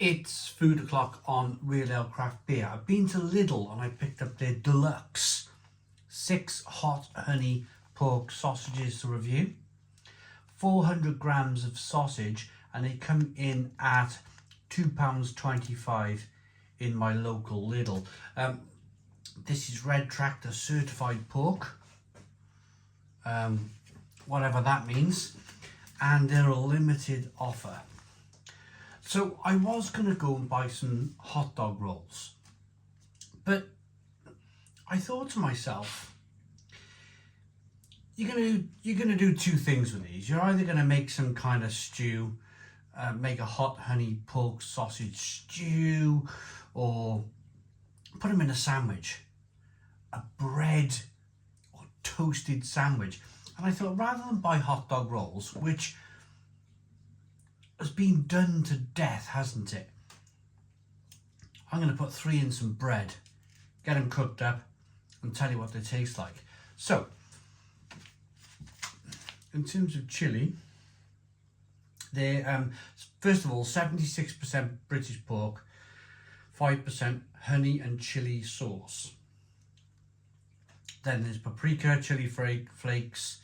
It's food o'clock on Real Ale Craft Beer. I've been to Lidl and I picked up their deluxe 6 hot honey pork sausages to review. 400 grams of sausage, and they come in at £2.25 in my local Lidl. This is Red Tractor certified pork, whatever that means, and they're a limited offer. So I was going to go and buy some hot dog rolls, but I thought to myself, you're gonna do two things with these. You're either going to make some kind of stew, make a hot honey pork sausage stew, or put them in a sandwich, a bread or toasted sandwich. And I thought, rather than buy hot dog rolls, which has been done to death, hasn't it? I'm going to put 3 in some bread, get them cooked up, and tell you what they taste like. So, in terms of chilli, they're first of all 76% British pork, 5% honey and chilli sauce. Then there's paprika, chili flakes,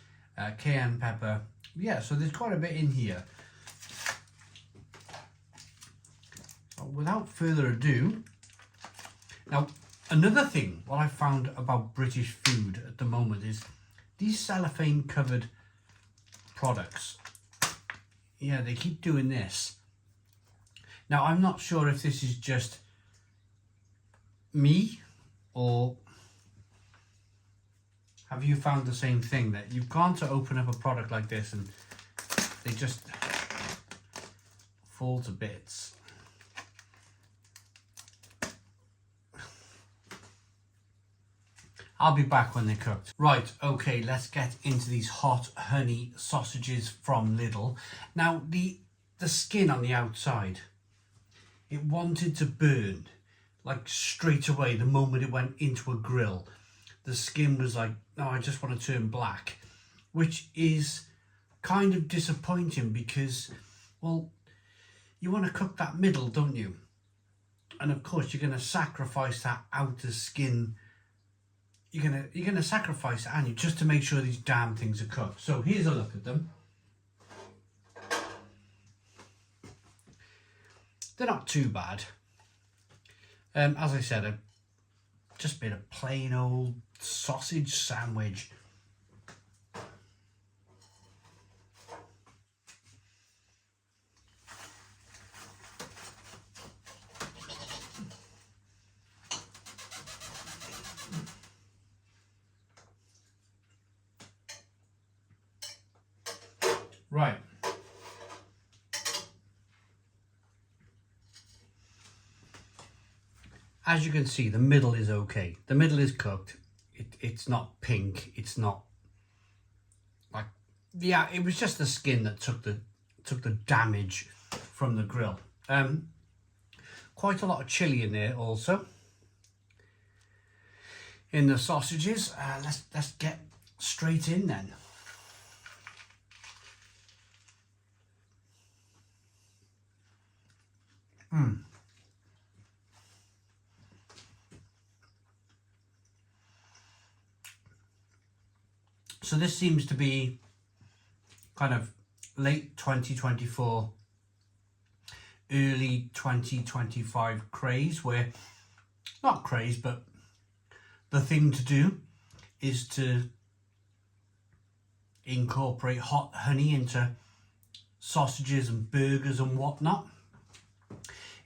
cayenne pepper. Yeah, so there's quite a bit in here. So without further ado, now another thing what I found about British food at the moment is these cellophane covered products. Yeah, they keep doing this. Now I'm not sure if this is just me, or have you found the same thing, that you've gone to open up a product like this and they just fall to bits? I'll be back when they're cooked. Right, okay, let's get into these hot honey sausages from Lidl. Now, the skin on the outside, it wanted to burn, like straight away the moment it went into a grill. The skin was like, no, I just want to turn black, which is kind of disappointing because, well, you want to cook that middle, don't you? And of course, you're going to sacrifice that outer skin. You're gonna sacrifice it, aren't you, just to make sure these damn things are cooked. So here's a look at them. They're not too bad. As I said, I've just made a plain old sausage sandwich. Right. As you can see, the middle is okay. The middle is cooked. It's not pink. It's not like, yeah, it was just the skin that took the damage from the grill. Quite a lot of chilli in there also. In the sausages. Let's get straight in then. So this seems to be kind of late 2024, early 2025 craze, where, not craze, but the thing to do is to incorporate hot honey into sausages and burgers and whatnot.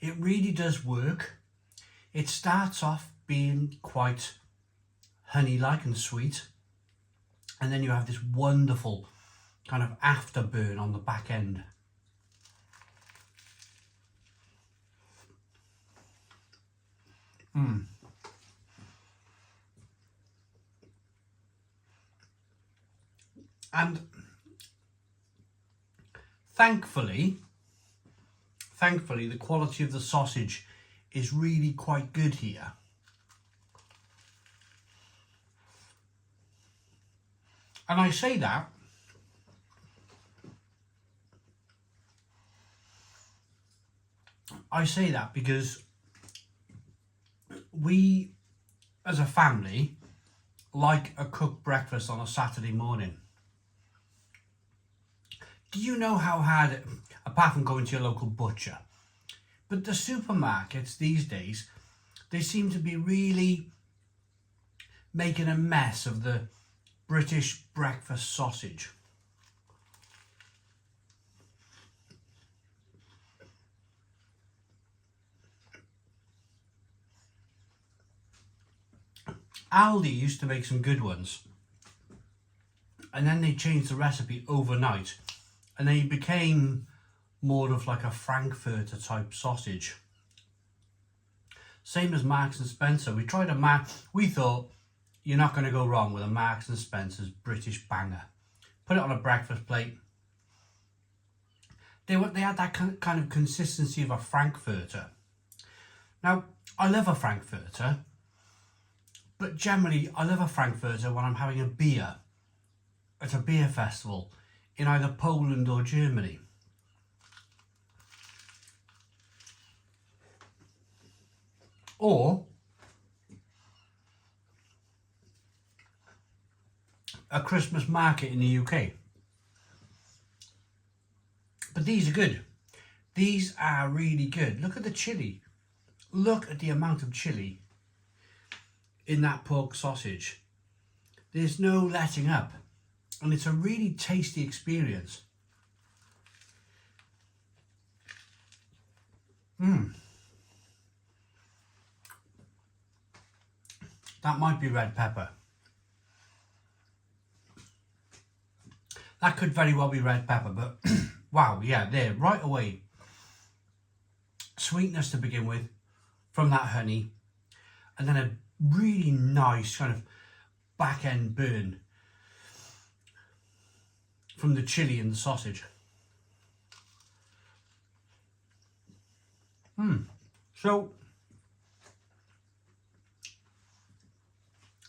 It really does work. It starts off being quite honey-like and sweet, and then you have this wonderful kind of afterburn on the back end. And thankfully, the quality of the sausage is really quite good here. And I say that I say that because we, as a family, like a cooked breakfast on a Saturday morning. Do you know how hard, apart from going to your local butcher, but the supermarkets these days, they seem to be really making a mess of the British breakfast sausage. Aldi used to make some good ones, and then they changed the recipe overnight, and they became more of like a Frankfurter type sausage. Same as Marks and Spencer. We tried we thought you're not going to go wrong with a Marks and Spencer's British banger. Put it on a breakfast plate. They had that kind of consistency of a Frankfurter. Now, I love a Frankfurter, but generally I love a Frankfurter when I'm having a beer at a beer festival in either Poland or Germany. Or a Christmas market in the UK. But these are good. These are really good. Look at the chilli. Look at the amount of chilli in that pork sausage. There's no letting up. And it's a really tasty experience. That might be red pepper. That could very well be red pepper, but wow, yeah, there, right away. Sweetness to begin with from that honey, and then a really nice kind of back end burn from the chilli and the sausage. So,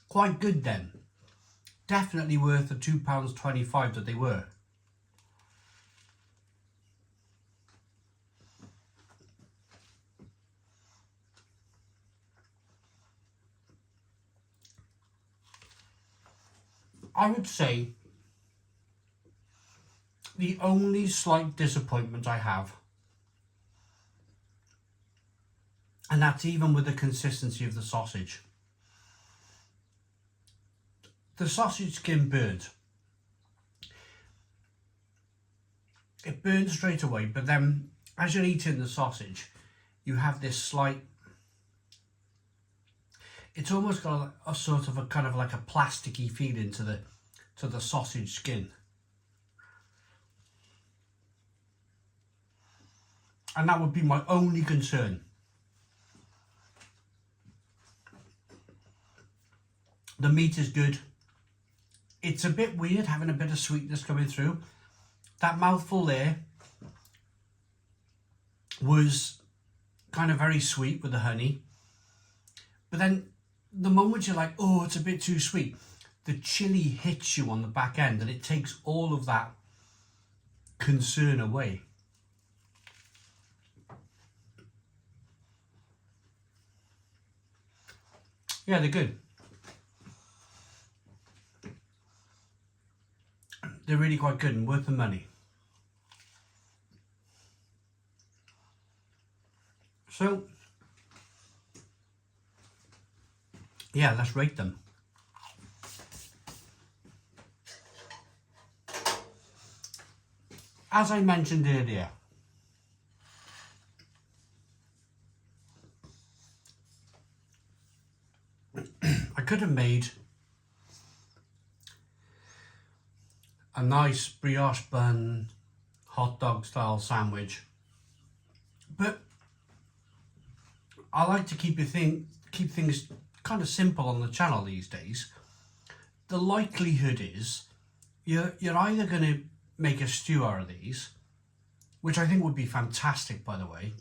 quite good then. Definitely worth the £2.25 that they were. I would say the only slight disappointment I have, and that's even with the consistency of the sausage. The sausage skin burns. It burns straight away, but then as you're eating the sausage, you have this slight, it's almost got a sort of a kind of like a plasticky feeling to the sausage skin. And that would be my only concern. The meat is good. It's a bit weird having a bit of sweetness coming through. That mouthful there was kind of very sweet with the honey. But then the moment you're like, oh, it's a bit too sweet, the chilli hits you on the back end and it takes all of that concern away. Yeah, they're good. They're really quite good and worth the money. So, yeah, let's rate them. As I mentioned earlier, I could have made a nice brioche bun, hot dog style sandwich, but I like to keep things kind of simple on the channel these days. The likelihood is you're either going to make a stew out of these, which I think would be fantastic, by the way.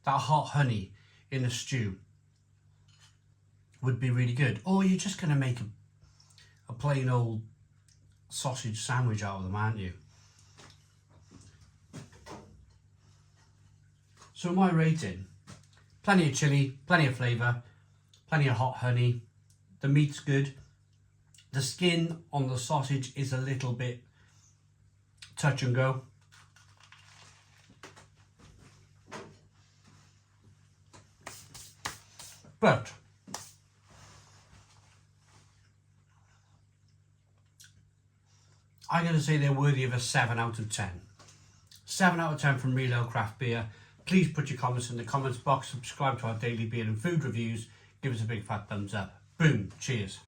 That hot honey in a stew would be really good, or you're just going to make a plain old sausage sandwich out of them, aren't you? So my rating, plenty of chili, plenty of flavour, plenty of hot honey. The meat's good. The skin on the sausage is a little bit touch and go. But I'm going to say they're worthy of a 7 out of 10. 7 out of 10 from Real Ale Craft Beer. Please put your comments in the comments box. Subscribe to our daily beer and food reviews. Give us a big fat thumbs up. Boom. Cheers.